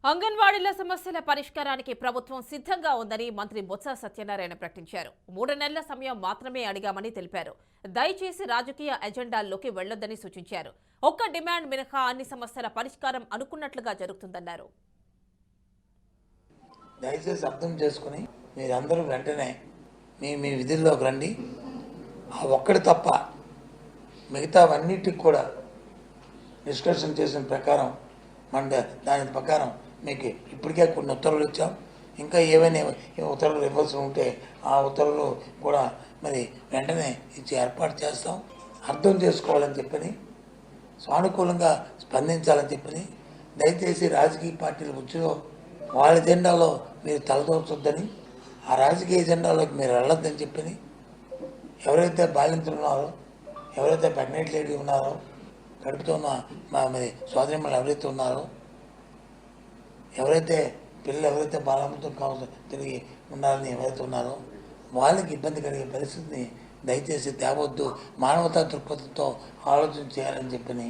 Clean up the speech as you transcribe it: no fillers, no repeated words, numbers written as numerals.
అంగన్వాడీల సమస్యల పరిష్కారానికి ప్రభుత్వం సిద్ధంగా ఉందని మంత్రి బొత్స సత్యనారాయణ ప్రకటించారు. 3 నెలల సమయం మాత్రమే అడిగామని తెలిపారు. దయచేసి రాజకీయ ఎజెండాల్లోకి వెళ్లొద్దని సూచించారు. ఒక్క డిమాండ్ మినహా అన్ని సమస్యల పరిష్కారం అనుకున్నట్లుగా జరుగుతుందన్నారు. దయచేసి అర్థం చేసుకుని మీరందరూ వెంటనే మీ విధుల్లోకి రండి. ఆ ఒక్కటి తప్ప మిగతావన్నిటికి కూడా డిస్కషన్ చేసిన ప్రకారం దాని ప్రకారం మీకు ఇప్పటికే కొన్ని ఉత్తర్వులు ఇచ్చాం. ఇంకా ఏవైనా ఉత్తర్వులు ఇవ్వాల్సి ఉంటే ఆ ఉత్తర్వులు కూడా మరి వెంటనే ఇచ్చి ఏర్పాటు చేస్తాం. అర్థం చేసుకోవాలని చెప్పని, సానుకూలంగా స్పందించాలని చెప్పని, దయచేసి రాజకీయ పార్టీల ఉద్యోగం వాళ్ళ ఎజెండాలో మీరు తలదూర్చొద్దని, ఆ రాజకీయ ఎజెండాలోకి మీరు వెళ్ళొద్దని చెప్పని, ఎవరైతే బాలింతలు ఉన్నారో, ఎవరైతే ప్రెగ్నెంట్ లేడీ ఉన్నారో, కడుపుతో ఉన్న మరి సోదరిమణులు ఎవరైతే ఉన్నారో, ఎవరైతే పిల్లలు ఎవరైతే బాలమృతం కావచ్చు తిరిగి ఉండాలని ఎవరైతే ఉన్నారో వాళ్ళకి ఇబ్బంది కలిగే పరిస్థితిని దయచేసి తేవద్దు. మానవతా దృక్పథంతో ఆలోచన చేయాలని చెప్పని